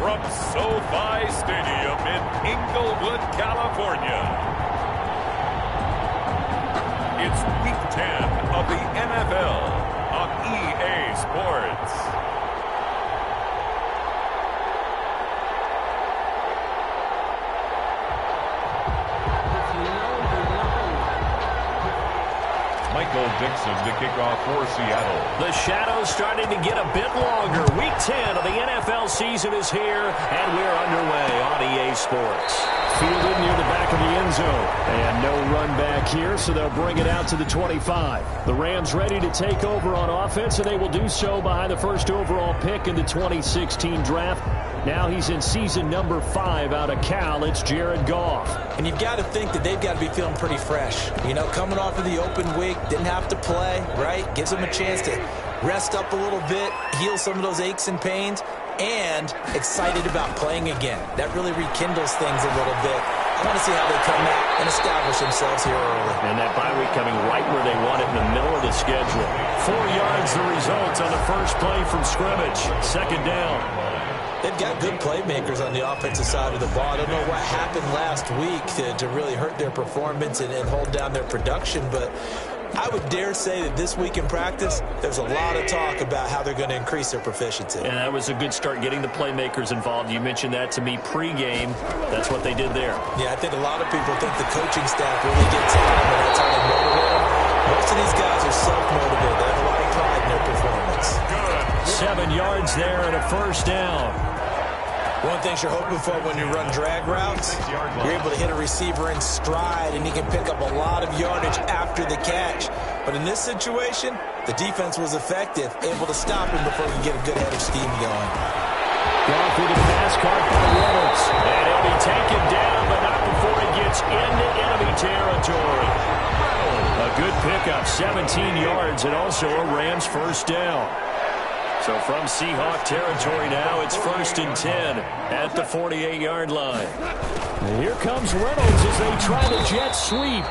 from SoFi Stadium in Inglewood, California. It's Week 10 of the NFL on EA Sports. Michael Dixon to kick off for Seattle. The shadow's starting to get a bit longer. Week 10 of the NFL season is here, and we're underway on EA Sports. Fielded near the back of the end zone. And no run back here, so they'll bring it out to the 25. The Rams ready to take over on offense, and they will do so behind the first overall pick in the 2016 draft. Now he's in season number 5 out of Cal. It's Jared Goff. And you've got to think that they've got to be feeling pretty fresh. You know, coming off of the open week, didn't have to play, right? Gives them a chance to rest up a little bit, heal some of those aches and pains, and excited about playing again. That really rekindles things a little bit. I want to see how they come out and establish themselves here early. And that bye week coming right where they want it, in the middle of the schedule. 4 yards the result on the first play from scrimmage. Second down. They've got good playmakers on the offensive side of the ball. I don't know what happened last week to really hurt their performance and hold down their production, but I would dare say that this week in practice, there's a lot of talk about how they're going to increase their proficiency. And that was a good start, getting the playmakers involved. You mentioned that to me pregame. That's what they did there. Yeah, I think a lot of people think the coaching staff really gets it, and that's how they motivate them. Most of these guys are self-motivated. They have a lot of pride in their performance. 7 yards there and a first down. One thing you're hoping for when you run drag routes, you're able to hit a receiver in stride, and he can pick up a lot of yardage after the catch. But in this situation, the defense was effective, able to stop him before he could get a good head of steam going. Goff with a pass caught by Reynolds. And he'll be taken down, but not before he gets into enemy territory. A good pickup, 17 yards, and also a Rams first down. So from Seahawk territory now, it's 1st and 10 at the 48-yard line. And here comes Reynolds as they try the jet sweep.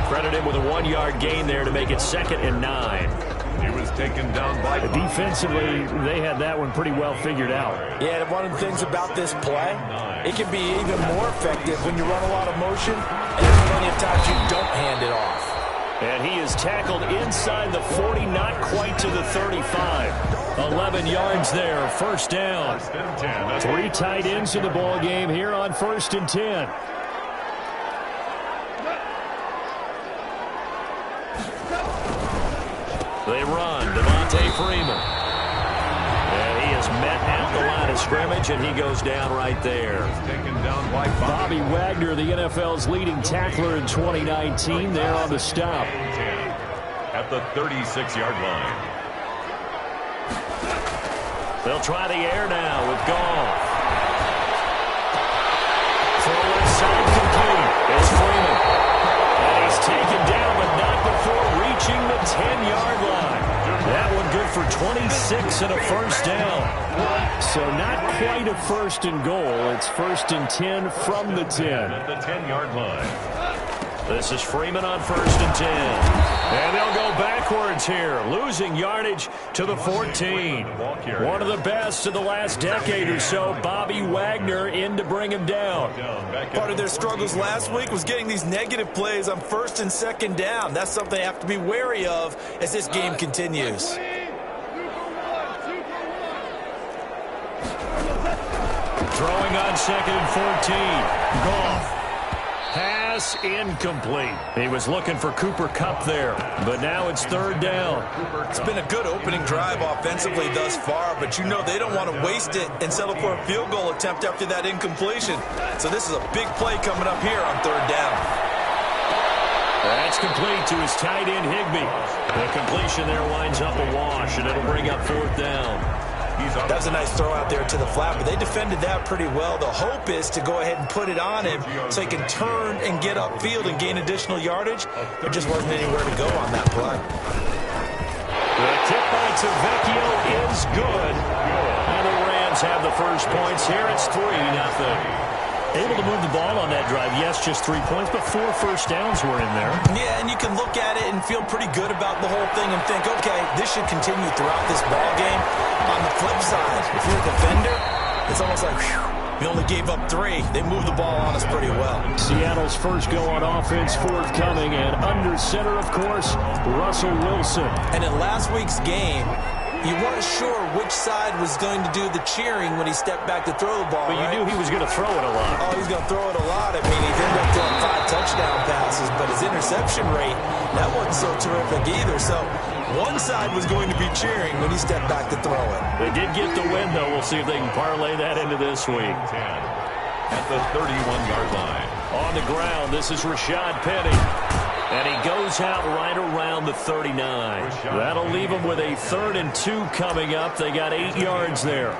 Credit him with a 1-yard gain there to make it 2nd and 9. He was taken down by... Defensively, they had that one pretty well figured out. Yeah, and one of the things about this play, it can be even more effective when you run a lot of motion, and there's plenty of times you don't hand it off. And he is tackled inside the 40, not quite to the 35. 11 yards there, first down. 3 tight ends in the ball game here on 1st and 10. They run, Devontae Freeman. And he is met at the line of scrimmage, and he goes down right there. Taken down by Bobby Wagner, the NFL's leading tackler in 2019, there on the stop. At the 36-yard line. They'll try the air now with Goff. Throw inside complete. It's Freeman. And he's taken down, but not before reaching the 10-yard line. That one good for 26 and a first down. So not quite a 1st and goal. It's 1st and 10 from the 10. At the 10-yard line. This is Freeman on 1st and 10. And they'll go backwards here, losing yardage to the 14. One of the best of the last decade or so, Bobby Wagner in to bring him down. Part of their struggles last week was getting these negative plays on 1st and 2nd down. That's something they have to be wary of as this game continues. Throwing on 2nd and 14. Goff. Pass incomplete. He was looking for Cooper Kupp there, but now it's 3rd down. It's been a good opening drive offensively thus far, but you know they don't want to waste it and settle for a field goal attempt after that incompletion. So this is a big play coming up here on 3rd down. That's complete to his tight end, Higbee. The completion there winds up a wash, and it'll bring up 4th down. That was a nice throw out there to the flat, but they defended that pretty well. The hope is to go ahead and put it on him so he can turn and get upfield and gain additional yardage. There just wasn't anywhere to go on that play. The tip by Tavecchio is good. And the Rams have the first points here. It's 3-0. Able to move the ball on that drive. Yes, just 3 points, but 4 first downs were in there. Yeah, and you can look at it and feel pretty good about the whole thing and think, okay, this should continue throughout this ball game. On the flip side, if you're a defender, it's almost like, whew, we only gave up 3. They moved the ball on us pretty well. Seattle's first go on offense forthcoming, and under center, of course, Russell Wilson. And in last week's game, you weren't sure which side was going to do the cheering when he stepped back to throw the ball, But you knew he was going to throw it a lot. Oh, he's going to throw it a lot. I mean, he ended up throwing 5 touchdown passes, but his interception rate, that wasn't so terrific either. So one side was going to be cheering when he stepped back to throw it. They did get the win, though. We'll see if they can parlay that into this week. 10 at the 31-yard line. On the ground, this is Rashad Penny. And he goes out right around the 39. That'll leave him with a 3rd and 2 coming up. They got 8 yards there.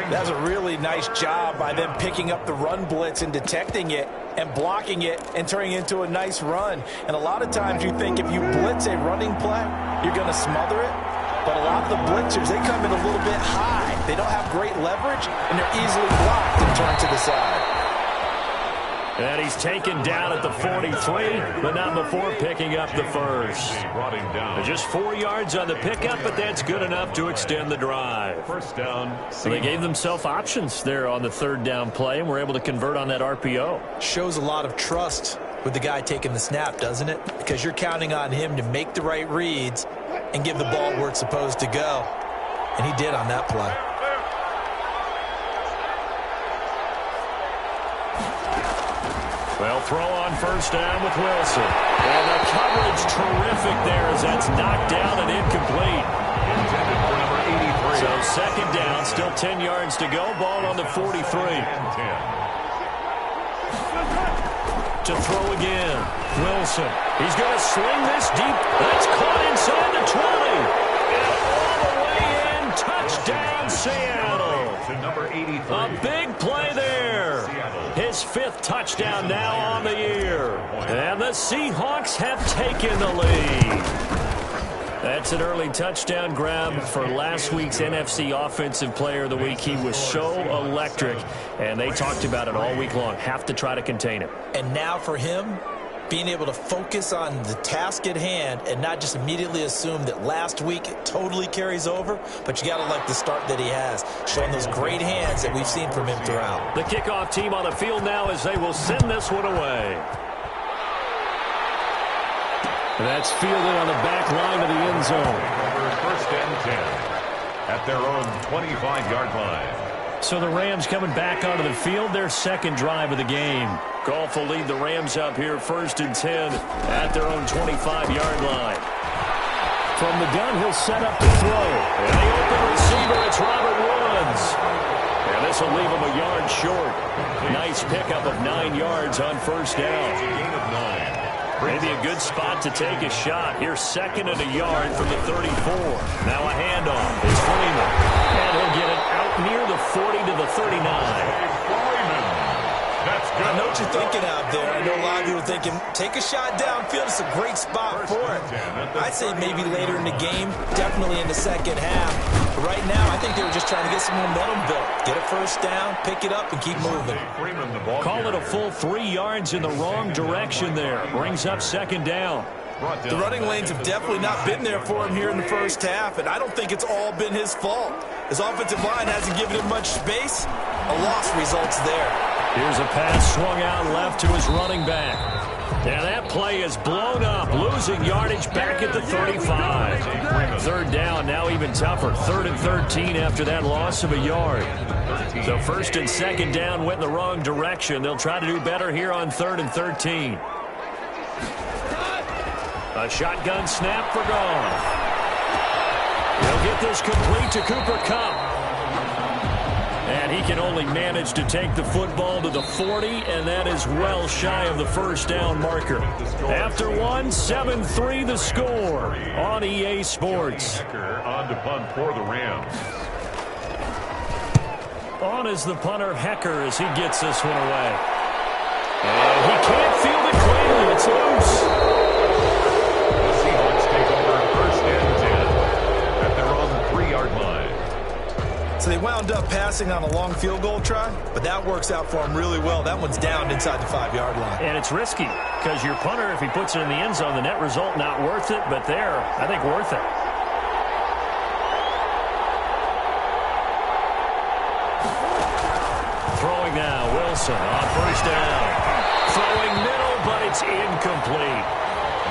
That's a really nice job by them picking up the run blitz and detecting it and blocking it and turning it into a nice run. And a lot of times you think if you blitz a running play, you're going to smother it. But a lot of the blitzers, they come in a little bit high. They don't have great leverage, and they're easily blocked and turned to the side. And he's taken down at the 43, but not before picking up the first. Just 4 yards on the pickup, but that's good enough to extend the drive. First down. So they gave themselves options there on the 3rd down play, and were able to convert on that RPO. Shows a lot of trust with the guy taking the snap, doesn't it? Because you're counting on him to make the right reads and give the ball where it's supposed to go. And he did on that play. Well, throw on first down with Wilson. And the coverage terrific there as that's knocked down and incomplete. Intended for number 83. So 2nd down, still 10 yards to go. Ball on the 43. To throw again. Wilson. He's going to sling this deep. That's caught inside the 20. And all the way in. Touchdown, Seattle. To number 83. A big play there. His 5th touchdown now on the year. And the Seahawks have taken the lead. That's an early touchdown grab for last week's NFC Offensive Player of the Week. He was so electric, and they talked about it all week long. Have to try to contain him. And now for him, being able to focus on the task at hand and not just immediately assume that last week it totally carries over, but you got to like the start that he has, showing those great hands that we've seen from him throughout. The kickoff team on the field now as they will send this one away. And that's fielded on the back line of the end zone. First and 10 at their own 25-yard line. So the Rams coming back onto the field, their 2nd drive of the game. Goff will lead the Rams up here 1st and 10 at their own 25-yard line. From the gun, he'll set up to throw. And the open receiver, it's Robert Woods. And this will leave him a yard short. Nice pickup of 9 yards on first down. Gain of 9. Maybe a good spot to take a shot. Here's 2nd and a yard from the 34. Now a handoff. It's Freeman. And he'll get it out near the 40 to the 39. That's good. I know what you're thinking out there. I know a lot of you are thinking, take a shot downfield. It's a great spot for it. I'd say maybe later in the game, definitely in the 2nd half. But right now, I think they were just trying to get some momentum built. Get a first down, pick it up, and keep moving. Call it a full 3 yards in the wrong direction there. Brings up 2nd down. The running lanes have definitely not been there for him here in the first half, and I don't think it's all been his fault. His offensive line hasn't given him much space. A loss results there. Here's a pass swung out left to his running back. And that play is blown up, losing yardage back at the 35. 3rd down, now even tougher. 3rd and 13 after that loss of a yard. So 1st and 2nd down went in the wrong direction. They'll try to do better here on 3rd and 13. A shotgun snap for Goff. He'll get this complete to Cooper Kupp. And he can only manage to take the football to the 40, and that is well shy of the first down marker. After one, 7-3 the score on EA Sports. On to punt for the Rams. On is the punter, Hecker, as he gets this one away. And he can't field it cleanly. It's loose. The Seahawks take over 1st and 10 at their own 3-yard line. So they wound up passing on a long field goal try, but that works out for them really well. That one's down inside the 5-yard line. And it's risky because your punter, if he puts it in the end zone, the net result not worth it, but there, I think worth it. Throwing now, Wilson on first down. Throwing middle, but it's incomplete.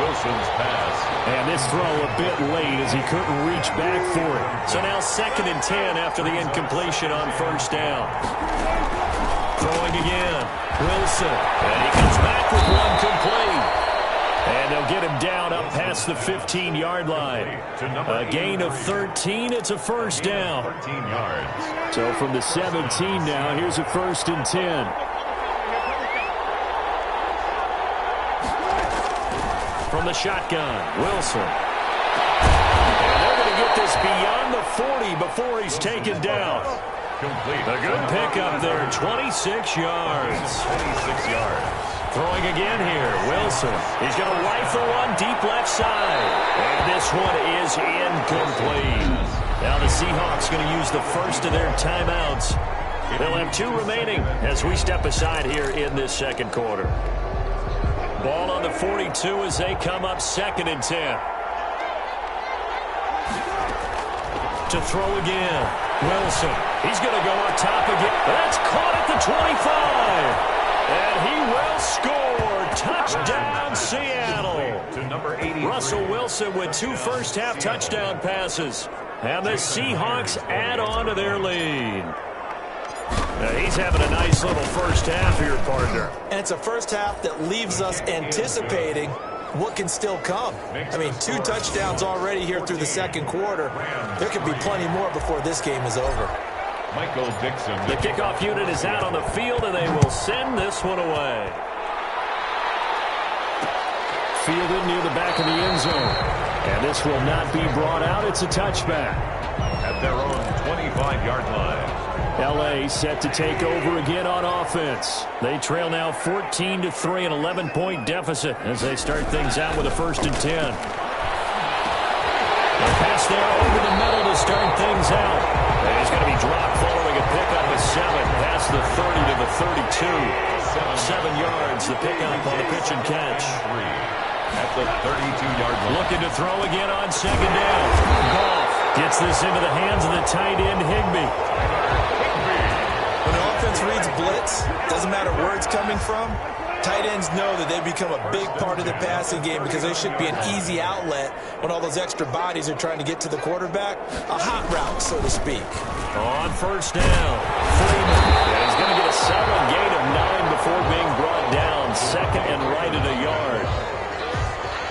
Wilson's pass. And this throw a bit late as he couldn't reach back for it. So now 2nd and 10 after the incompletion on first down. Throwing again. Wilson. And he comes back with one complete. And they'll get him down up past the 15-yard line. A gain of 13. It's a first down. 13 yards. So from the 17 now, here's a 1st and 10. From the shotgun, Wilson. And they're going to get this beyond the 40 before he's taken down. Complete. A good pickup there, 26 yards. 26 yards. Throwing again here, Wilson. He's going to rifle one deep left side. And this one is incomplete. Now the Seahawks going to use the first of their timeouts. They'll have 2 remaining as we step aside here in this second quarter. Ball on the 42 as they come up 2nd and 10. To throw again. Wilson. He's going to go up top again. That's caught at the 25. And he will score. Touchdown, Seattle. To number 83. Russell Wilson with 2 first-half touchdown passes. And the Seahawks add on to their lead. He's having a nice little first half here, partner. And it's a first half that leaves us anticipating what can still come. I mean, 2 touchdowns already here through the second quarter. There could be plenty more before this game is over. Michael Dixon. The kickoff unit is out on the field, and they will send this one away. Fielded near the back of the end zone. And this will not be brought out. It's a touchback. At their own 25-yard line. L.A. set to take over again on offense. They trail now 14-3, an 11-point deficit as they start things out with a 1st and 10. A pass there over the middle to start things out. And he's going to be dropped following a pickup of 7 past the 30 to the 32. 7 yards, the pickup on the pitch and catch. At the 32-yard line. Looking to throw again on 2nd down. Goff gets this into the hands of the tight end, Higbee. When the offense reads blitz, doesn't matter where it's coming from, tight ends know that they become a big part of the passing game because they should be an easy outlet when all those extra bodies are trying to get to the quarterback. A hot route, so to speak. On first down, Freeman. And he's going to get a solid gain of 9 before being brought down. 2nd and right at a yard.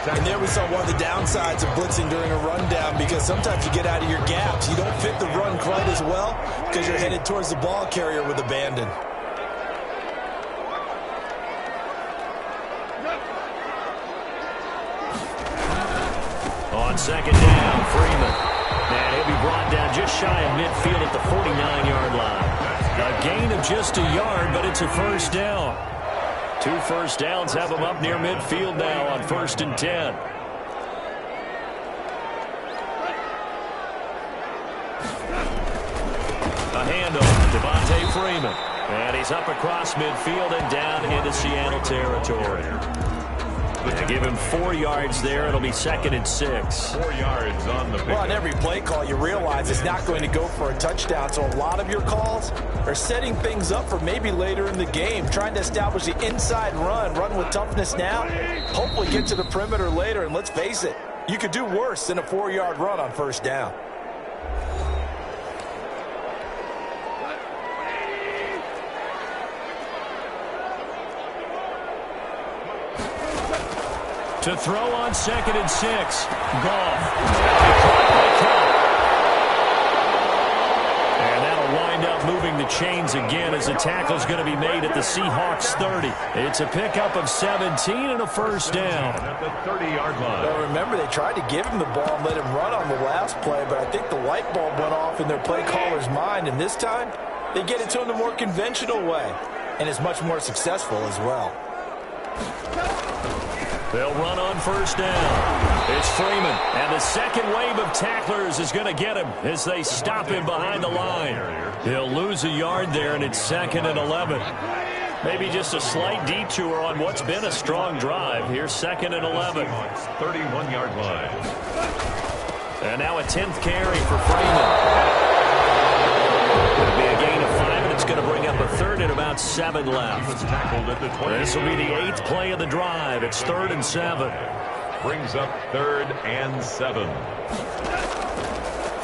And there we saw one of the downsides of blitzing during a rundown because sometimes you get out of your gaps. You don't fit the run quite as well because you're headed towards the ball carrier with abandon. On 2nd down, Freeman. And he'll be brought down just shy of midfield at the 49-yard line. A gain of just a yard, but it's a first down. 2 first downs have him up near midfield now on 1st and 10. A handoff, Devontae Freeman. And he's up across midfield and down into Seattle territory. They give him 4 yards there. It'll be 2nd and 6. 4 yards on the pick. Well, on every play call, you realize it's not going to go for a touchdown. So a lot of your calls are setting things up for maybe later in the game, trying to establish the inside run with toughness now, hopefully get to the perimeter later. And let's face it, you could do worse than a 4-yard run on first down. To throw on 2nd and 6. Goff. And that'll wind up moving the chains again as the tackle's going to be made at the Seahawks 30. It's a pickup of 17 and a first down. At the 30-yard line. Now remember, they tried to give him the ball and let him run on the last play, but I think the light bulb went off in their play caller's mind, and this time they get it to him the more conventional way, and it's much more successful as well. They'll run on first down. It's Freeman, and the second wave of tacklers is going to get him as they stop him behind the line. He'll lose a yard there, and it's 2nd and 11. Maybe just a slight detour on what's been a strong drive. Here's 2nd and 11. 31-yard line. And now a 10th carry for Freeman. It'll be a gain of 5, and it's going to bring up a 3rd and about 7 left. This will be the 8th play of the drive. It's 3rd and 7. Brings up 3rd and 7.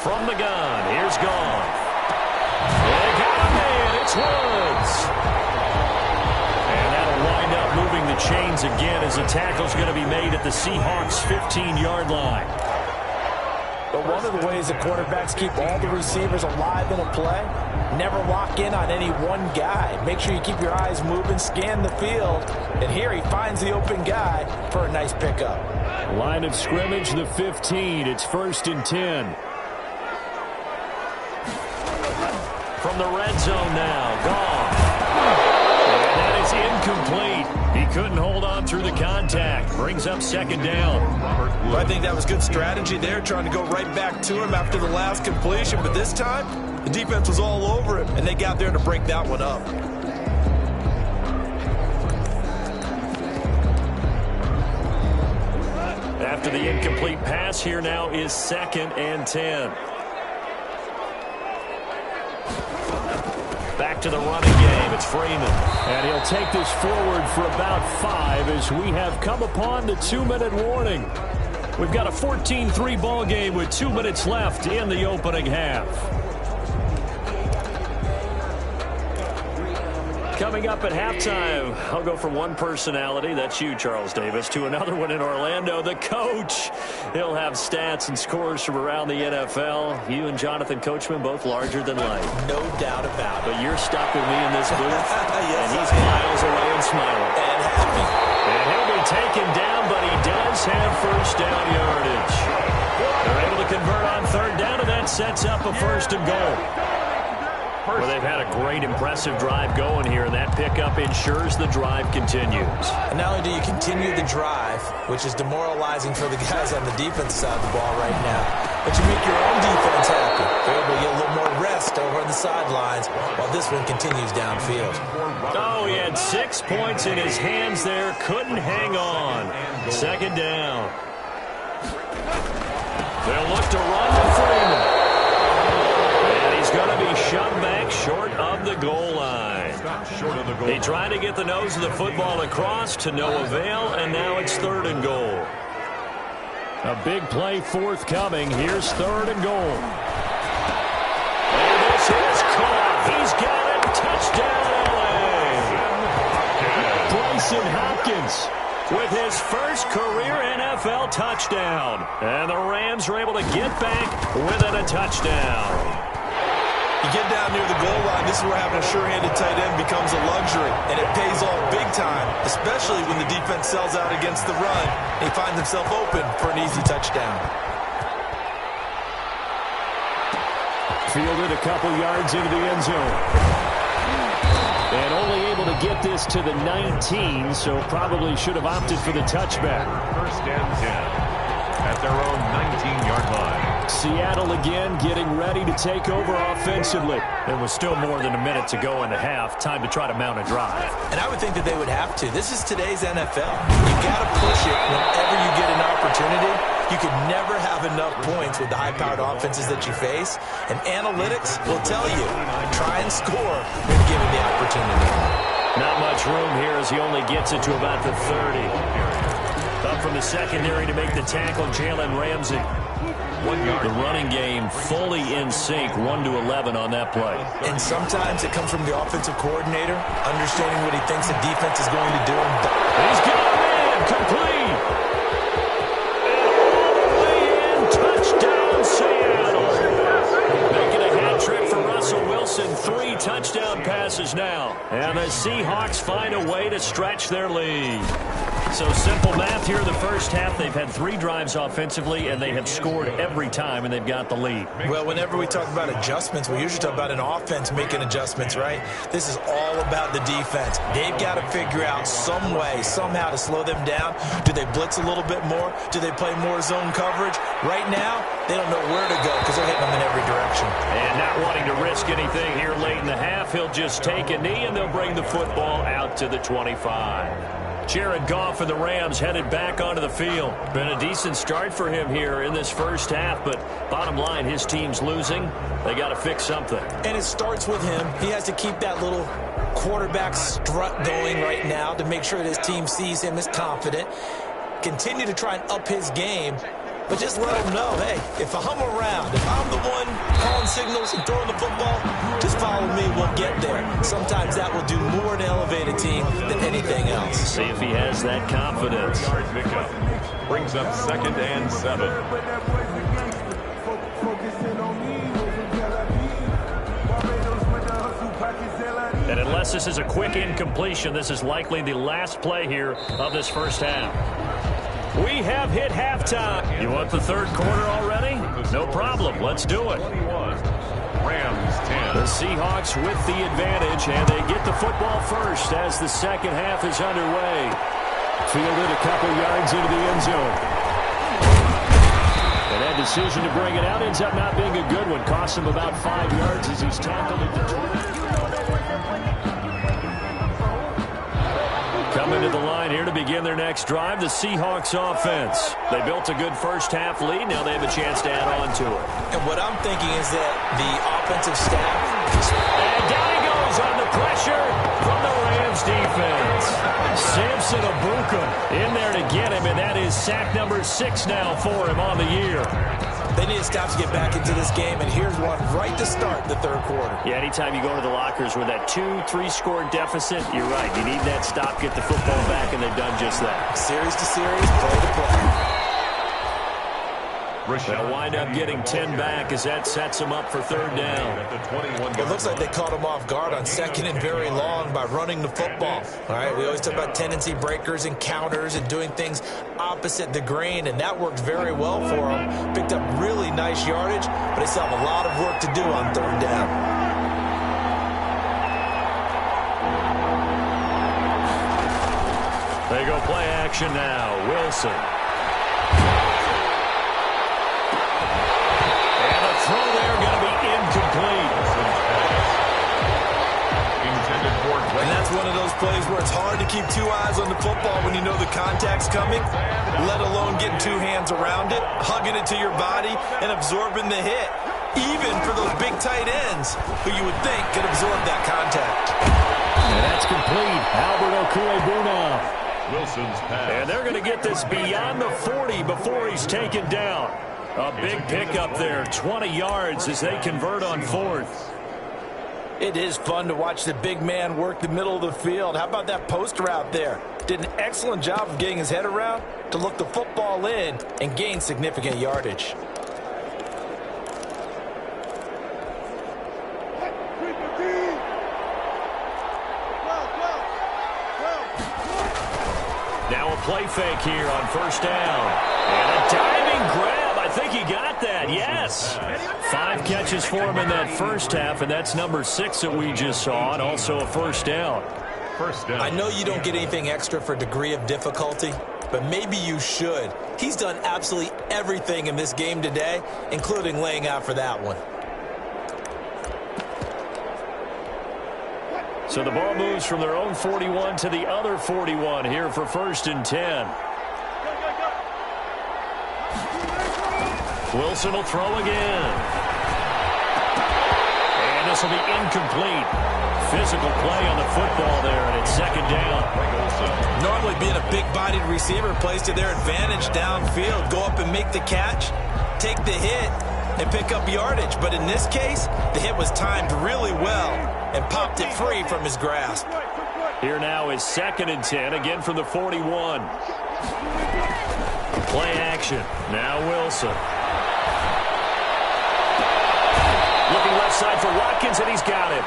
From the gun, here's Goff. They got a man, it's Woods. And that'll wind up moving the chains again as the tackle's going to be made at the Seahawks' 15-yard line. But one of the ways that quarterbacks keep all the receivers alive in a play, never lock in on any one guy. Make sure you keep your eyes moving, scan the field. And here he finds the open guy for a nice pickup. Line of scrimmage, the 15. It's 1st and 10. From the red zone now, Goff. And that is incomplete. He couldn't hold on through the contact. Brings up 2nd down. Well, I think that was good strategy there, trying to go right back to him after the last completion. But this time, the defense was all over him, and they got there to break that one up. After the incomplete pass, here now is 2nd and 10. Back to the running game. It's Freeman. And he'll take this forward for about 5 as we have come upon the 2-minute warning. We've got a 14-3 ball game with 2 minutes left in the opening half. Coming up at halftime, I'll go from one personality, that's you, Charles Davis, to another one in Orlando, the coach. He'll have stats and scores from around the NFL. You and Jonathan Coachman, both larger than life. No doubt about it. But you're stuck with me in this booth, Yes, and he's miles away and smiling. And happy. And he'll be taken down, but he does have first down yardage. They're able to convert on 3rd down, and that sets up a 1st and goal. Well, they've had a great, impressive drive going here, and that pickup ensures the drive continues. And not only do you continue the drive, which is demoralizing for the guys on the defense side of the ball right now, but you make your own defense happy. They're able to get a little more rest over on the sidelines while this one continues downfield. Oh, he had 6 points in his hands there. Couldn't hang on. 2nd down. They'll look to run to Freeman. He's going to be shoved back short of the goal line. He tried to get the nose of the football across to no avail, and now it's 3rd and goal. A big play forthcoming. Here's 3rd and goal. And this is caught. He's got it. Touchdown, LA. Bryson Hopkins with his first career NFL touchdown. And the Rams are able to get back within a touchdown. You get down near the goal line, this is where having a sure-handed tight end becomes a luxury, and it pays off big time, especially when the defense sells out against the run, and he finds himself open for an easy touchdown. Fielded a couple yards into the end zone. And only able to get this to the 19, so probably should have opted for the touchback. 1st and 10 at their own 19-yard line. Seattle again getting ready to take over offensively. There was still more than a minute to go in the half. Time to try to mount a drive. And I would think that they would have to. This is today's NFL. You got to push it whenever you get an opportunity. You can never have enough points with the high-powered offenses that you face. And analytics will tell you, try and score when given the opportunity. Not much room here as he only gets it to about the 30. Up from the secondary to make the tackle, Jalen Ramsey. 1 yard. The running game fully in sync, 1-11 on that play. And sometimes it comes from the offensive coordinator, understanding what he thinks the defense is going to do. He's got a man, complete. And touchdown, Seattle. Making a hat trick for Russell Wilson. 3 touchdown passes now. And the Seahawks find a way to stretch their lead. So simple math here in the first half. They've had 3 drives offensively, and they have scored every time, and they've got the lead. Well, whenever we talk about adjustments, we usually talk about an offense making adjustments, right? This is all about the defense. They've got to figure out some way, somehow to slow them down. Do they blitz a little bit more? Do they play more zone coverage? Right now, they don't know where to go because they're hitting them in every direction. And not wanting to risk anything here late in the half, he'll just take a knee, and they'll bring the football out to the 25. Jared Goff and the Rams headed back onto the field. Been a decent start for him here in this first half, but bottom line, his team's losing. They got to fix something. And it starts with him. He has to keep that little quarterback strut going right now to make sure that his team sees him as confident. Continue to try and up his game, but just let him know, hey, if I'm around, if I'm the one calling signals and throwing the football, just follow me, we'll get there. Sometimes that will do more to elevate a team than anything else. See if he has that confidence. Yard pickup brings up 2nd and 7. And unless this is a quick incompletion, this is likely the last play here of this first half. We have hit halftime. You want the third quarter already? No problem. Let's do it. 21. Rams 10. The Seahawks with the advantage, and they get the football first as the second half is underway. Fielded a couple yards into the end zone. And that decision to bring it out ends up not being a good one. Cost him about 5 yards as he's tackled at the 20. Coming to the line here to begin their next drive, the Seahawks offense. They built a good first half lead. Now they have a chance to add on to it. And what I'm thinking is that the offensive staff... And down he goes on the pressure from the Rams defense. Samson Abuka in there to get him, and that is sack number 6 now for him on the year. They need to stop to get back into this game, and here's one right to start the third quarter. Yeah, anytime you go to the lockers with that 2-3 score deficit, you're right. You need that stop, get the football back, and they've done just that. Series to series, play to play. They'll wind up getting 10 back as that sets them up for third down. It looks like they caught him off guard on 2nd and very long by running the football. All right, we always talk about tendency breakers and counters and doing things opposite the grain, and that worked very well for them. Picked up really nice yardage, but they still have a lot of work to do on third down. They go play action now. Wilson. Throw there going to be incomplete. And that's one of those plays where it's hard to keep 2 eyes on the football when you know the contact's coming, let alone getting 2 hands around it, hugging it to your body, and absorbing the hit, even for those big tight ends who you would think could absorb that contact. And that's complete. Albert Okwuegbunam. Wilson's pass. And they're going to get this beyond the 40 before he's taken down. A big pickup there, 20 yards as they convert on 4th. It is fun to watch the big man work the middle of the field. How about that post route there? Did an excellent job of getting his head around to look the football in and gain significant yardage. Now a play fake here on first down. And a diving grab. I think he got that, yes. 5 catches for him in that first half, and that's number 6 that we just saw, and also a first down. First down. I know you don't get anything extra for degree of difficulty, but maybe you should. He's done absolutely everything in this game today, including laying out for that one. So the ball moves from their own 41 to the other 41 here for 1st and 10. Wilson will throw again. And this will be incomplete. Physical play on the football there, and it's 2nd down. Normally being a big-bodied receiver plays to their advantage downfield. Go up and make the catch, take the hit, and pick up yardage. But in this case, the hit was timed really well and popped it free from his grasp. Here now is 2nd and 10, again from the 41. Play action. Now Wilson. Looking left side for Watkins, and he's got it.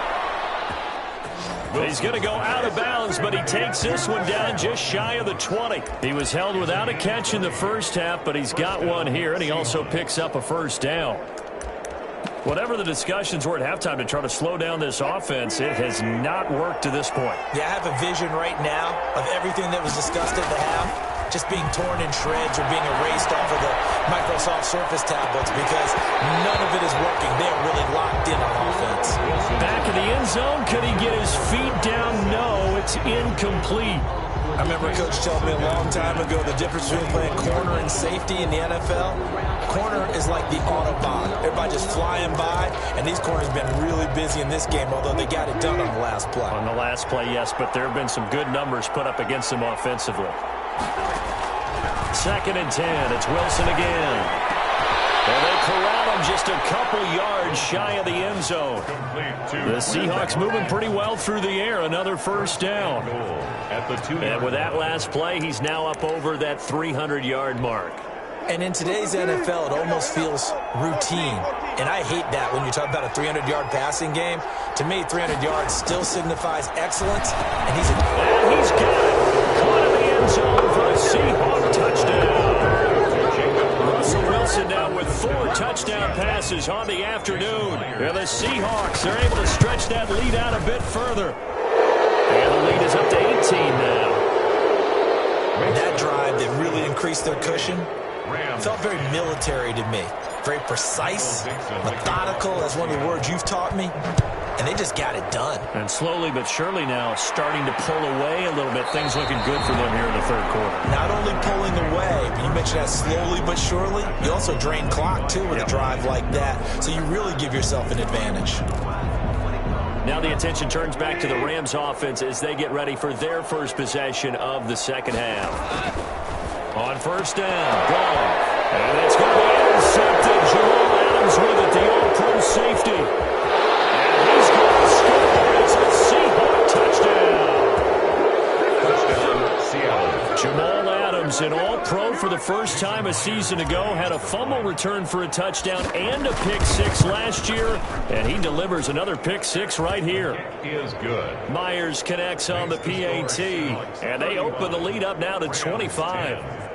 He's going to go out of bounds, but he takes this one down just shy of the 20. He was held without a catch in the first half, but he's got one here, and he also picks up a first down. Whatever the discussions were at halftime to try to slow down this offense, it has not worked to this point. Yeah, I have a vision right now of everything that was discussed at the half just being torn in shreds or being erased off of the Microsoft Surface tablets because none of it is working. They're really locked in on offense. Back in the end zone, could he get his feet down? No, it's incomplete. I remember Coach telling me a long time ago the difference between playing corner and safety in the NFL. Corner is like the Autobahn. Everybody just flying by, and these corners have been really busy in this game, although they got it done on the last play. On the last play, yes, but there have been some good numbers put up against them offensively. 2nd and 10. It's Wilson again. And they corral him just a couple yards shy of the end zone. The Seahawks moving pretty well through the air. Another first down. And with that last play, he's now up over that 300-yard mark. And in today's NFL, it almost feels routine. And I hate that when you talk about a 300-yard passing game. To me, 300 yards still signifies excellence. And he's got it. Caught in the end zone for a Seahawk touchdown. Russell Wilson now with 4 touchdown passes on the afternoon. And the Seahawks are able to stretch that lead out a bit further. And the lead is up to 18 now. That drive, they really increased their cushion. Felt very military to me. Very precise, methodical, that's one of the words you've taught me. And they just got it done. And slowly but surely now starting to pull away a little bit. Things looking good for them here in the third quarter. Not only pulling away, but you mentioned that slowly but surely. You also drain clock, too, with a drive like that. So you really give yourself an advantage. Now the attention turns back to the Rams offense as they get ready for their first possession of the second half. On first down, gone. And it's going to be intercepted. Jamal Adams with it, the all-pro safety. And he's going to score. It's a Seahawk touchdown. Touchdown, Seattle. Jamal Adams, an all-pro for the first time a season ago, had a fumble return for a touchdown and a pick six last year, and he delivers another pick six right here. He is good. Myers connects on the PAT, and they open the lead up now to 25.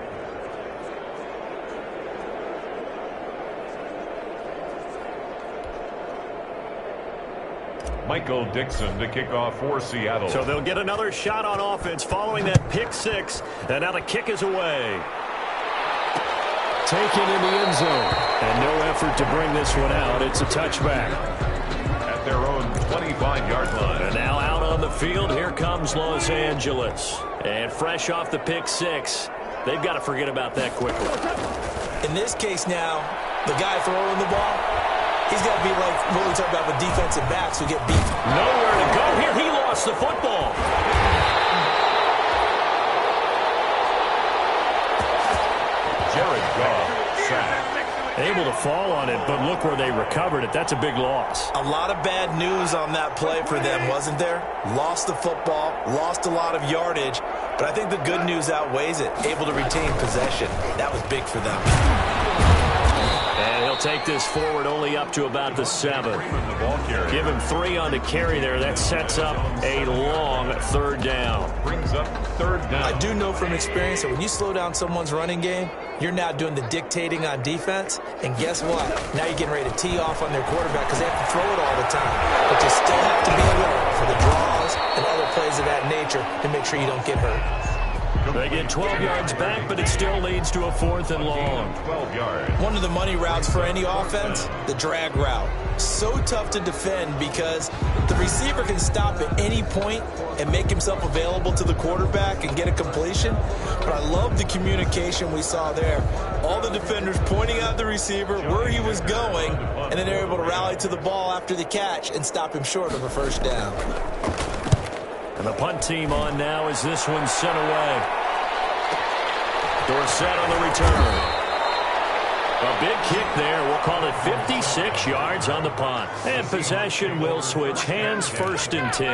Michael Dixon to kick off for Seattle. So they'll get another shot on offense following that pick six, and now the kick is away. Taken in the end zone, and no effort to bring this one out. It's a touchback. At their own 25-yard line. And now out on the field, here comes Los Angeles. And fresh off the pick six, they've got to forget about that quickly. In this case now, the guy throwing the ball, he's got to be like what we talk about with defensive backs who get beat. Nowhere to go here. He lost the football. Jared Goff sacked. Able to fall on it, but look where they recovered it. That's a big loss. A lot of bad news on that play for them, wasn't there? Lost the football, lost a lot of yardage, but I think the good news outweighs it. Able to retain possession. That was big for them. And he'll take this forward only up to about the 7. Give him 3 on the carry there. That sets up a long third down. Brings up third down. I do know from experience that when you slow down someone's running game, you're now doing the dictating on defense. And guess what? Now you're getting ready to tee off on their quarterback because they have to throw it all the time. But you still have to be alert for the draws and other plays of that nature to make sure you don't get hurt. They get 12 yards back, but it still leads to a 4th and long. 12 yards. One of the money routes for any offense, the drag route. So tough to defend because the receiver can stop at any point and make himself available to the quarterback and get a completion. But I love the communication we saw there. All the defenders pointing out the receiver, where he was going, and then they're able to rally to the ball after the catch and stop him short of a first down. And the punt team on now as this one's sent away. Dorsett on the return. A big kick there. We'll call it 56 yards on the punt. And possession will switch hands, 1st and 10.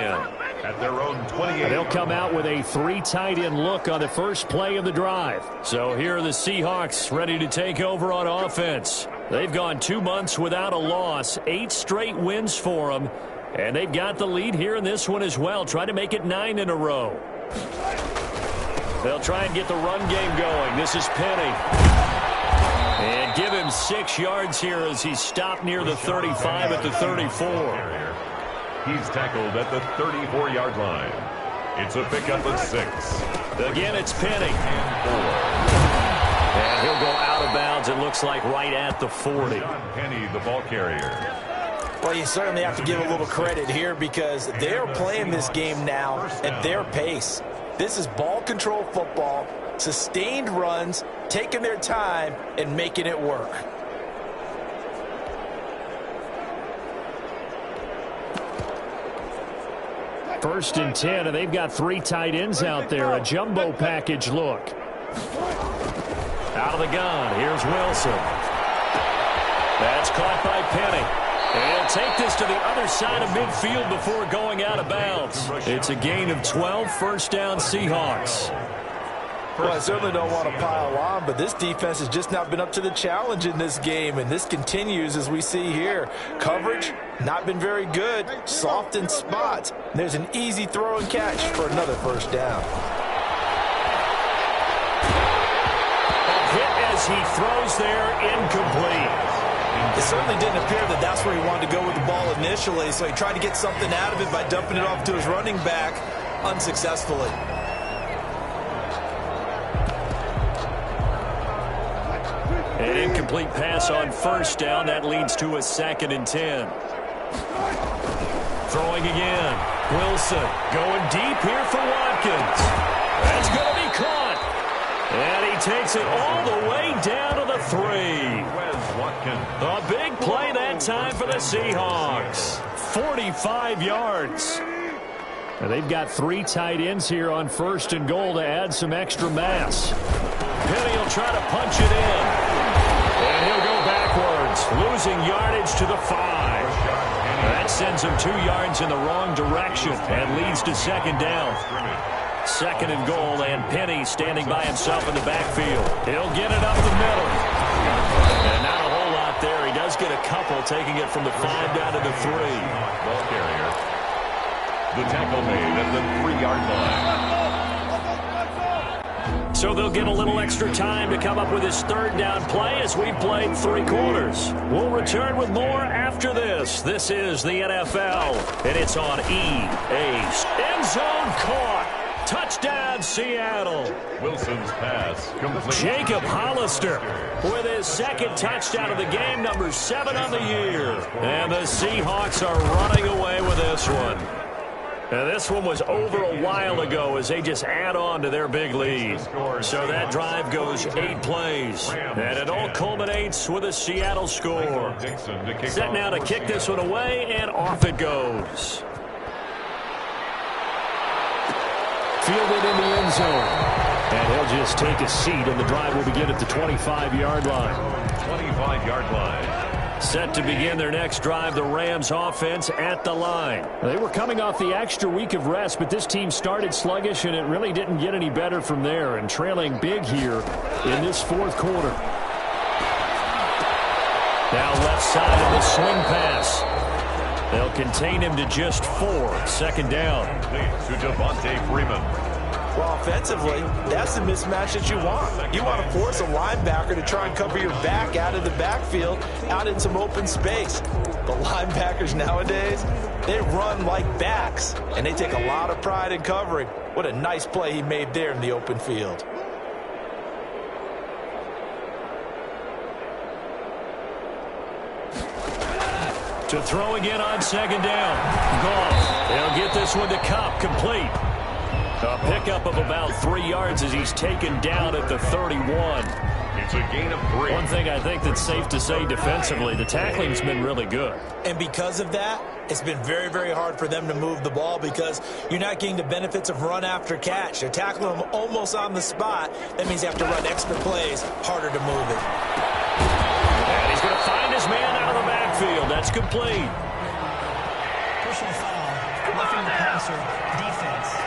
At their own 28. They'll come out with a 3 tight end look on the first play of the drive. So here are the Seahawks ready to take over on offense. They've gone 2 months without a loss, 8 straight wins for them. And they've got the lead here in this one as well. Try to make it 9 in a row. They'll try and get the run game going. This is Penny. And give him 6 yards here as he's stopped near the 35 at the 34. He's tackled at the 34-yard line. It's a pickup of 6. Again, it's Penny. And he'll go out of bounds, it looks like, right at the 40. Penny, the ball carrier. Well, you certainly have to give a little credit here because they're playing this game now at their pace. This is ball control football, sustained runs, taking their time, and making it work. First and 10, and they've got 3 tight ends out there. A jumbo package look. Out of the gun, here's Wilson. That's caught by Penny. And he'll take this to the other side of midfield before going out of bounds. It's a gain of 12, first down Seahawks. Well, I certainly don't want to pile on, but this defense has just not been up to the challenge in this game, and this continues as we see here. Coverage, not been very good, soft in spots. There's an easy throw and catch for another first down. A hit as he throws there, incomplete. It certainly didn't appear that that's where he wanted to go with the ball initially, so he tried to get something out of it by dumping it off to his running back unsuccessfully. An incomplete pass on first down. That leads to a 2nd and 10. Throwing again. Wilson going deep here for Watkins. That's going to be caught. And he takes it all the way down to the 3. A big play that time for the Seahawks. 45 yards. And they've got 3 tight ends here on first and goal to add some extra mass. Penny will try to punch it in. And he'll go backwards, losing yardage to the 5. That sends him 2 yards in the wrong direction and leads to 2nd down. 2nd and goal, and Penny standing by himself in the backfield. He'll get it up the middle. And not a whole lot there. He does get a couple, taking it from the 5 down to the 3. Ball carrier. The tackle made at the 3-yard line. So they'll get a little extra time to come up with his 3rd down play as we've played 3 quarters. We'll return with more after this. This is the NFL, and it's on EA. End zone caught. Touchdown, Seattle. Wilson's pass complete. Jacob Hollister with his 2nd touchdown of the game, number 7 on the year. And the Seahawks are running away with this one. Now, this one was over a while ago as they just add on to their big lead. So that drive goes 8 plays. And it all culminates with a Seattle score. Set now to kick this one away, and off it goes. Fielded in the end zone. And he'll just take a seat, and the drive will begin at the 25-yard line. 25-yard line. Set to begin their next drive, the Rams offense at the line. They were coming off the extra week of rest, but this team started sluggish, and it really didn't get any better from there, and trailing big here in this 4th quarter. Now left side of the swing pass. They'll contain him to just 4. 2nd down. To Devontae Freeman. Well, offensively, that's the mismatch that you want. You want to force a linebacker to try and cover your back out of the backfield, out in some open space. The linebackers nowadays, they run like backs, and they take a lot of pride in covering. What a nice play he made there in the open field. To throw again on 2nd down. Goff. They'll get this one to Kupp, complete. A pickup of about 3 yards as he's taken down at the 31. It's a gain of 3. One thing I think that's safe to say defensively, the tackling's been really good. And because of that, it's been very, very hard for them to move the ball because you're not getting the benefits of run after catch. They're tackling them almost on the spot. That means you have to run extra plays, harder to move it. And he's going to find his man out of the backfield. That's complete. Personal foul, roughing the passer, defense.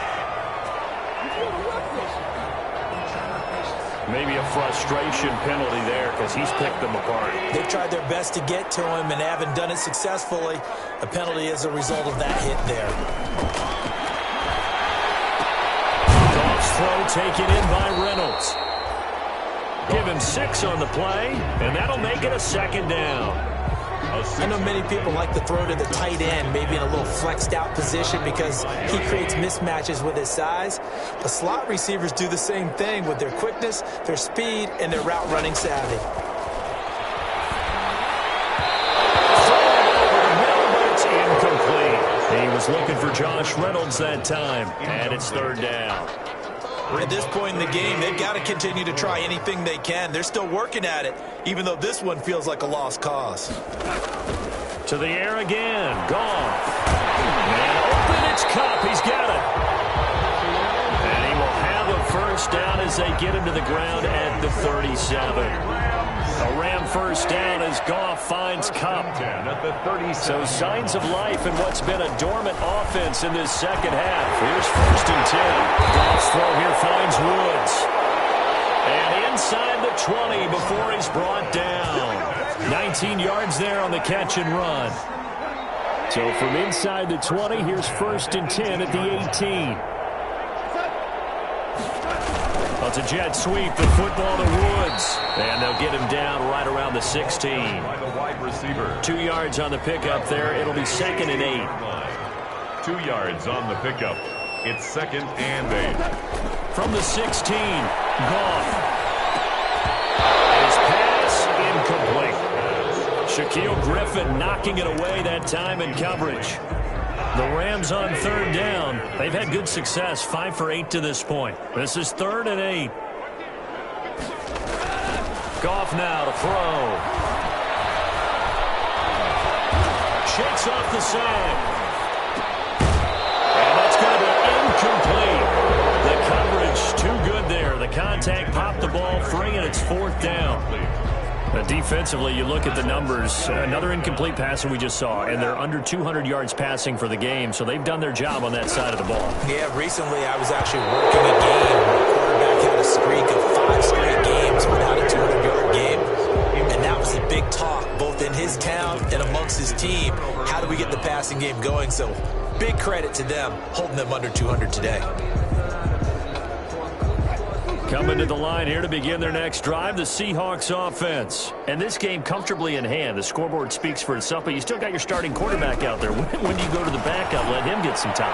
Maybe a frustration penalty there because he's picked them apart. They've tried their best to get to him and haven't done it successfully. A penalty is a result of that hit there. Goff's throw taken in by Reynolds. Give him 6 on the play, and that'll make it a second down. I know many people like to throw to the tight end, maybe in a little flexed out position because he creates mismatches with his size. But slot receivers do the same thing with their quickness, their speed, and their route running savvy. It's incomplete. He was looking for Josh Reynolds that time, and it's third down. At this point in the game, they've got to continue to try anything they can. They're still working at it, even though this one feels like a lost cause. To the air again. Goff. And open, it's Kupp. He's got it. And he will have a first down as they get him to the ground at the 37. A Ram first down as Goff finds Kupp. So signs of life in what's been a dormant offense in this second half. Here's first and 10. Goff's throw here finds Woods. And inside the 20 before he's brought down. 19 yards there on the catch and run. So from inside the 20, here's first and 10 at the 18. Well, it's a jet sweep, the football to Woods. And they'll get him down right around the 16. 2 yards on the pickup there. It'll be second and 8. 2 yards on the pickup. It's second and 8. From the 16, Goff. His pass incomplete. Shaquille Griffin knocking it away that time in coverage. The Rams on third down. They've had good success, 5 for 8 to this point. This is third and 8. Goff now to throw. Shakes off the sack. And that's going to be incomplete. The coverage too good there. The contact popped the ball free, and it's fourth down. Defensively, you look at the numbers. Another incomplete pass that we just saw, and they're under 200 yards passing for the game, so they've done their job on that side of the ball. Yeah, recently I was actually working a game where the quarterback had a streak of 5 straight games without a 200-yard game, and that was a big talk, both in his town and amongst his team. How do we get the passing game going? So big credit to them, holding them under 200 today. Coming to the line here to begin their next drive, the Seahawks offense. And this game comfortably in hand. The scoreboard speaks for itself, but you still got your starting quarterback out there. When do you go to the backup? Let him get some time.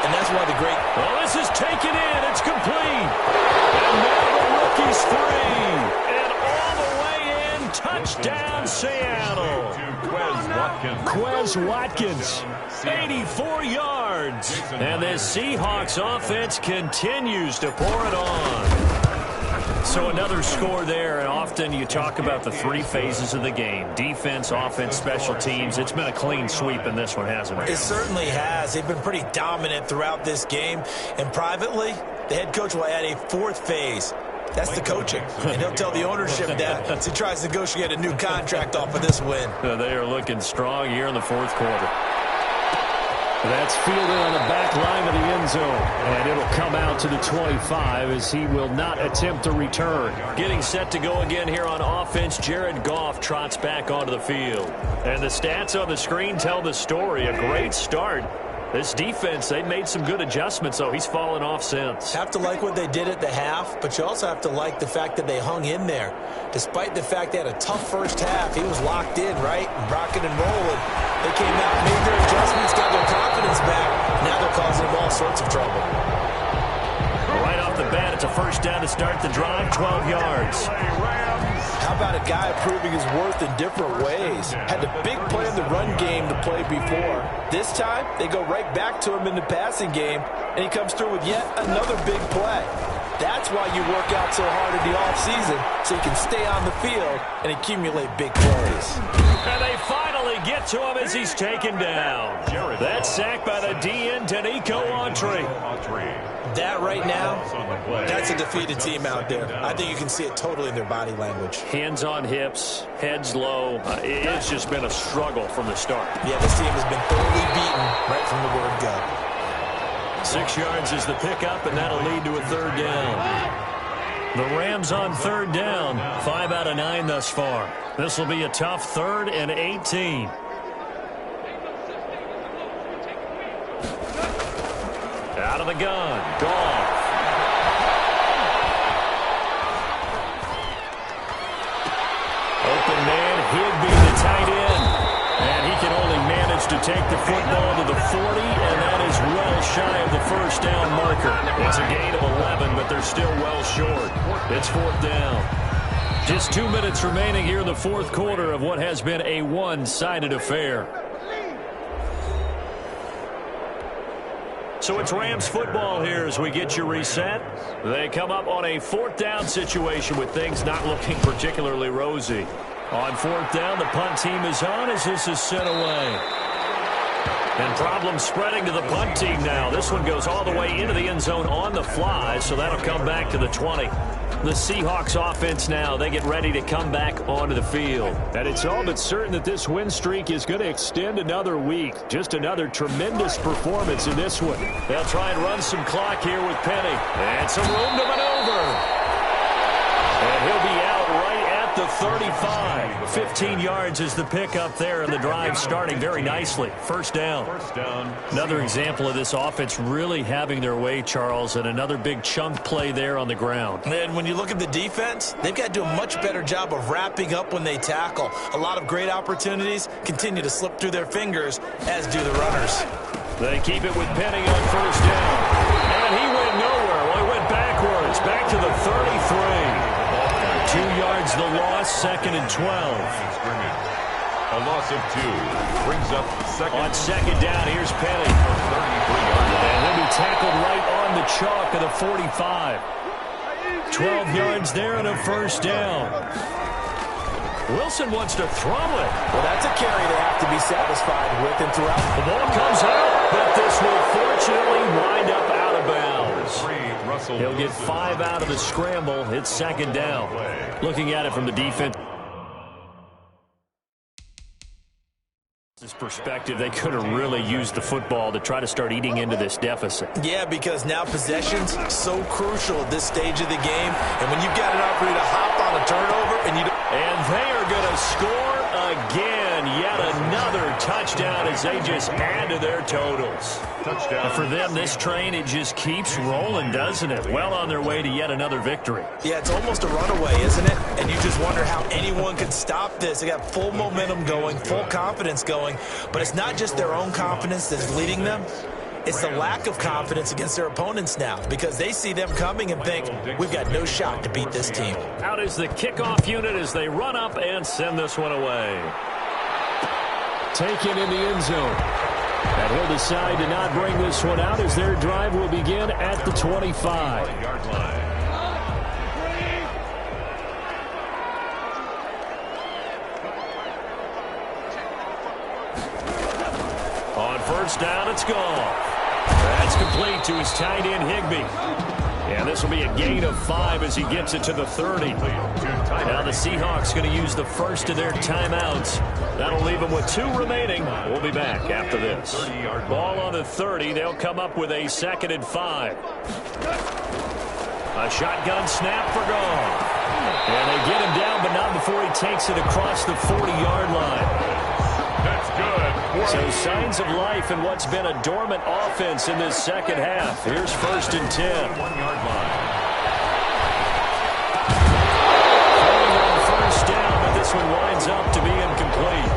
And that's why the great... Oh, this is taken in. It's complete. And now the rookie's free. And all the way in, touchdown Seattle. Quez Watkins, 84 yards. And this Seahawks offense continues to pour it on. So another score there, and often you talk about the 3 phases of the game. Defense, offense, special teams. It's been a clean sweep in this one, hasn't it? It certainly has. They've been pretty dominant throughout this game. And privately, the head coach will add a 4th phase. That's the coaching. And he'll tell the ownership that as he tries to negotiate a new contract off of this win. They are looking strong here in the 4th quarter. That's fielded on the back line of the end zone. And it'll come out to the 25 as he will not attempt a return. Getting set to go again here on offense, Jared Goff trots back onto the field. And the stats on the screen tell the story. A great start. This defense, they've made some good adjustments, though. He's fallen off since. Have to like what they did at the half, but you also have to like the fact that they hung in there. Despite the fact they had a tough first half, he was locked in, right? And rocking and rolling. They came out, made their adjustments, got their confidence back. Now they're causing them all sorts of trouble. Right off the bat, it's a first down to start the drive, 12 yards. How about a guy proving his worth in different ways? Had a big play in the run game to play before. This time, they go right back to him in the passing game, and he comes through with yet another big play. That's why you work out so hard in the offseason, so you can stay on the field and accumulate big plays. And they finally get to him as he's taken down. That's sacked by the DN, Danico Autry. That right now, that's a defeated team out there. I think you can see it totally in their body language. Hands on hips, heads low. It's just been a struggle from the start. Yeah, this team has been thoroughly beaten right from the word go. 6 yards is the pickup, and that'll lead to a third down. The Rams on third down, 5 out of 9 thus far. This will be a tough 3rd and 18. Out of the gun, Goff. Open man, Higbee, the tight end. And he can only manage to take the football to the 40, and that is well shy of the first down marker. It's a gain of 11, but they're still well short. It's 4th down. Just 2 minutes remaining here in the 4th quarter of what has been a one-sided affair. So it's Rams football here as we get you reset. They come up on a 4th down situation with things not looking particularly rosy. On 4th down, the punt team is on as this is sent away. And problems spreading to the punt team now. This one goes all the way into the end zone on the fly, so that'll come back to the 20. The Seahawks offense now, they get ready to come back onto the field. And it's all but certain that this win streak is going to extend another week. Just another tremendous performance in this one. They'll try and run some clock here with Penny. And some room to maneuver. And he'll be out right at the 35. 15 yards is the pickup there, and the drive starting very nicely. First down. Another example of this offense really having their way, Charles, and another big chunk play there on the ground. And when you look at the defense, they've got to do a much better job of wrapping up when they tackle. A lot of great opportunities continue to slip through their fingers, as do the runners. They keep it with Penny on first down. And he went nowhere. Well, he went backwards, back to the 33. 2 yards the loss, 2nd and 12. A loss of 2 brings up second. On second down, here's Penny. And he'll be tackled right on the chalk of the 45. 12 yards there and a first down. Wilson wants to throw it. Well, that's a carry they have to be satisfied with and throughout. The ball comes out, but this will fortunately wind up out of bounds. He'll get 5 out of the scramble. It's second down. Looking at it from the defense perspective, they could have really used the football to try to start eating into this deficit. Yeah, because now possession's so crucial at this stage of the game. And when you've got an opportunity to hop on a turnover and you don't... And they are going to score again. Yet another touchdown as they just add to their totals. Touchdown. And for them, this train, it just keeps rolling, doesn't it? Well on their way to yet another victory. Yeah, it's almost a runaway, isn't it? And you just wonder how anyone could stop this. They got full momentum going, full confidence going. But it's not just their own confidence that's leading them. It's the lack of confidence against their opponents now, because they see them coming and think, we've got no shot to beat this team. Out is the kickoff unit as they run up and send this one away. Taken in the end zone. And he'll decide to not bring this one out as their drive will begin at the 25. On first down, it's gone. That's complete to his tight end, Higbee. And this will be a gain of 5 as he gets it to the 30. Now the Seahawks going to use the first of their timeouts. That'll leave them with 2 remaining. We'll be back after this. Ball on the 30. They'll come up with a 2nd and 5. A shotgun snap for Goff. And they get him down, but not before he takes it across the 40-yard line. That's good. So signs of life in what's been a dormant offense in this second half. Here's 1st and 10. 1-yard line. Coming on first down, but this one winds up to be incomplete.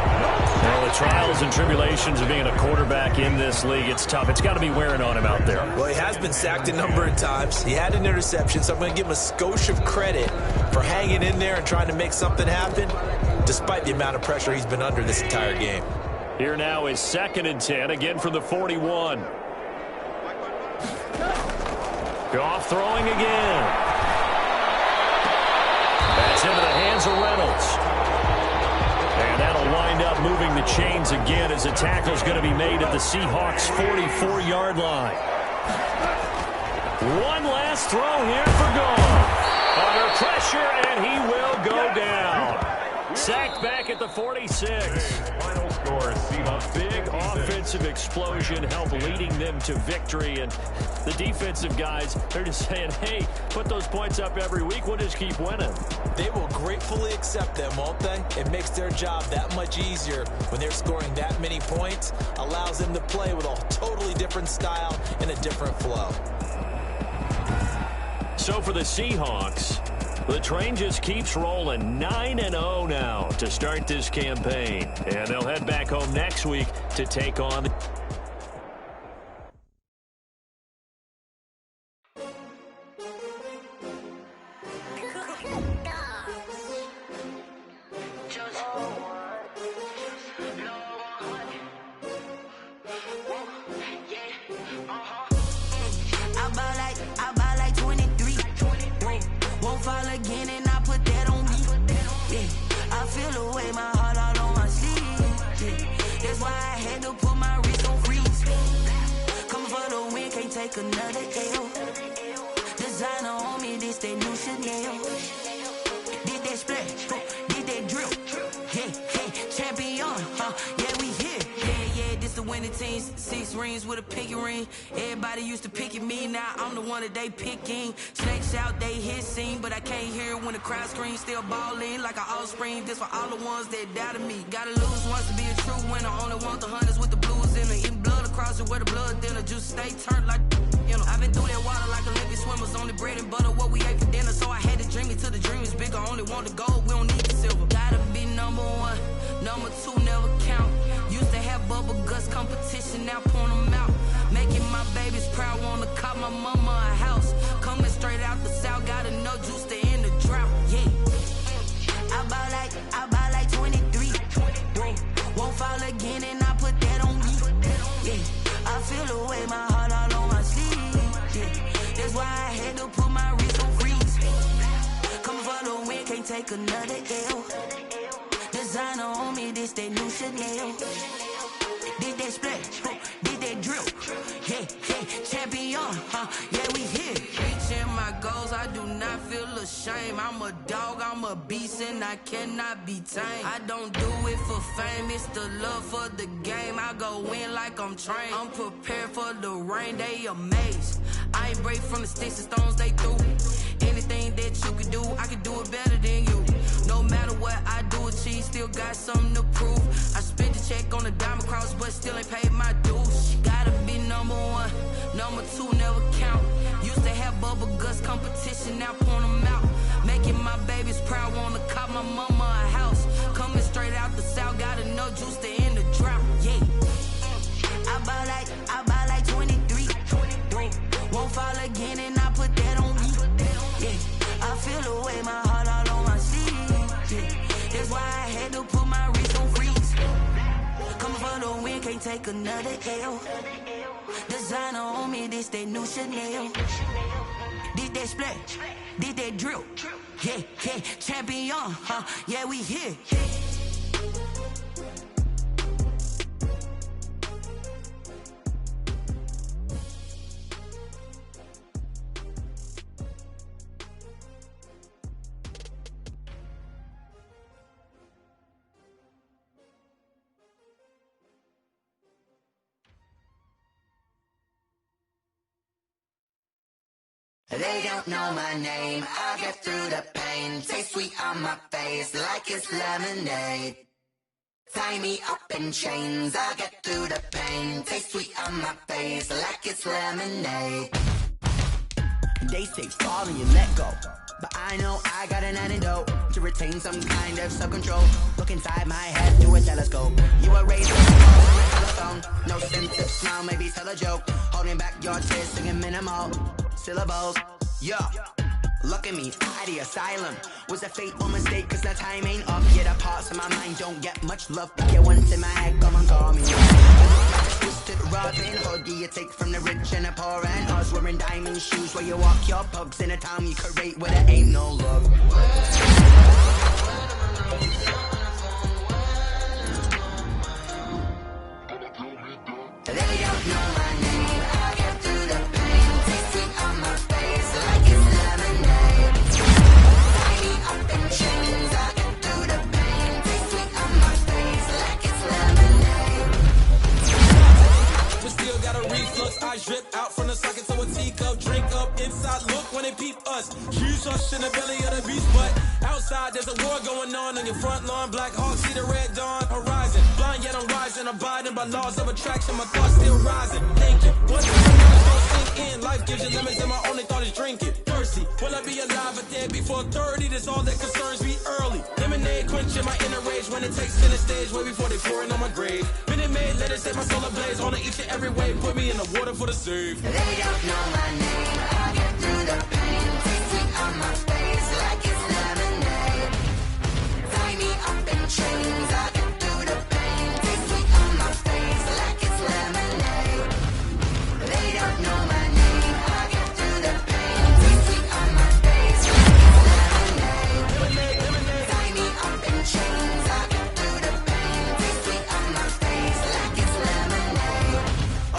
Well, the trials and tribulations of being a quarterback in this league, it's tough. It's got to be wearing on him out there. Well, he has been sacked a number of times. He had an interception, so I'm going to give him a skosh of credit for hanging in there and trying to make something happen, despite the amount of pressure he's been under this entire game. Here now is 2nd and 10, again from the 41. Goff throwing again. That's into the hands of Reynolds. And that'll wind up moving the chains again as the tackle's going to be made at the Seahawks' 44-yard line. One last throw here for Goff. Under pressure, and he will go down. Sacked back at the 46. Final score, A big offensive explosion helped leading them to victory. And the defensive guys, they're just saying, hey, put those points up every week. We'll just keep winning. They will gratefully accept them, won't they? It makes their job that much easier when they're scoring that many points. Allows them to play with a totally different style and a different flow. So for the Seahawks, the train just keeps rolling 9-0 now to start this campaign. And they'll head back home next week to take on another L. Designer on me, this that new Chanel. Did that splash, did that drill. Yeah, champion, yeah, we here. Yeah, this the winning team. 6 rings with a pinky ring. Everybody used to pick at me, now I'm the one that they picking. Snakes out, they hit scene, but I can't hear it when the crowd screams. Still ballin' like an offspring. This for all the ones that doubted me. Gotta lose once to be a true winner. Only want the hunters with the blues in it. Eating blood across it where the blood dinner. Juice stay turned like, you know. I've been through that water like Olympic swimmers. Only bread and butter, what we ate for dinner. So I had to dream it till the dream is bigger. Only want the gold, we don't need the silver. Gotta be number 1, number 2 never count. Used to have bubble guts competition, now point them out. Making my babies proud, wanna cop my mama a house. Coming straight out the south, gotta know juice to end the drought. Yeah, I buy like 23. Won't fall again and I put that on me. Yeah, I feel the way, my heart all on my sleeve. Yeah, that's why I had to put my wrist on freeze. Come for the win, can't take another L. Designer on me, this that new Chanel. Did that splash, did that drill. Yeah, champion, yeah, we here. Reaching my goals, I do not feel ashamed. I'm a dog, I'm a beast, and I cannot be tamed. I don't do it for fame, it's the love for the game. I go in like I'm trained. I'm prepared for the rain, they amazed. I ain't break from the sticks and stones they threw. Anything that you can do, I can do it better than you. No matter what I do, achieve, still got something to prove. I spent the check on the diamond cross, but still ain't paid my dues. Gotta be number 1, number 2 never count. Used to have bubble guts competition, now point them out. Making my babies proud, wanna cop my mama a house. Coming straight out the south, gotta know juice to end the drought. Yeah, I buy like 23. Won't fall again and I put that on me. Yeah, I feel the way, my heart all on my sleeve. Yeah, that's why I had to put my wrist on freeze. Coming for the win, can't take another L. Designer on me, this that new Chanel. Did that splash, did that drill. Yeah, champion, yeah, we here. They don't know my name, I get through the pain. Taste sweet on my face like it's lemonade. Tie me up in chains, I get through the pain. Taste sweet on my face like it's lemonade. They say fall and you let go, but I know I got an antidote to retain some kind of self-control. Look inside my head through a telescope. You were raised with a telephone, no sense of smile, maybe tell a joke. Holding back your tears, singing minimal syllables. Yo, look at me, out the asylum. Was a fate or mistake, cause the time ain't up. Yeah, the parts of my mind don't get much love. Yeah, once in my head, come and call me. Twisted Robin Hood, do you take from the rich and the poor and us? Wearing diamond shoes where you walk your pugs in a town you create where there ain't no love. They don't know my name, I get through the pain. Taste sweet on my face like it's lemonade. Tie me up in chains, I get through the pain. eyes drip out from the socket to a teacup. Drink up inside, look when they peep us. Huge us in the belly of the beast, but outside there's a war going on your front lawn. Black Hawk, see the red dawn horizon. Blind yet I'm rising, abiding by laws of attraction. My thoughts still rising, thinking. What's the sink in? Life gives you limits and my only thought is drinking. Thirsty, will I be alive or dead before 30? That's all that concerns me early. Lemonade quenching my inner rage when it takes center stage way before they pour it on my grave. Minute Maid, let it set my soul ablaze. On each and every way, put me in the water for the save. They don't know my name, I get through the pain. Taste sweet on my face like it's lemonade. Tie me up in chains, I get through the pain. Taste sweet on my face like it's lemonade. They don't know my name, I get through the pain. Taste sweet on my face like it's lemonade. Tie me up in chains, I get through the pain. Taste sweet on my face like it's lemonade. Oh.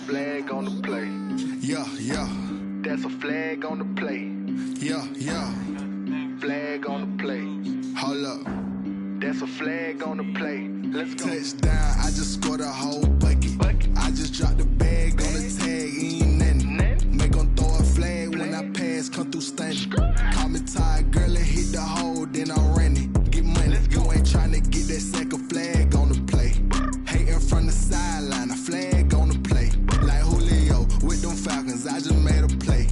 Flag on the play. Yeah, yeah. That's a flag on the play. Yeah, yeah. Flag on the play. Hold up. That's a flag on the play. Let's go. Touchdown, I just scored a whole bucket. I just dropped the bag on the tag, ain't nothing. Make 'em throw a flag when I pass, come through stunning. Call me tired, girl, and hit the hole, then I'm running. Get money, you ain't tryna get that second flag on the play. Hating from the sideline, a flag on the play. Like Julio with them Falcons, I just made a play.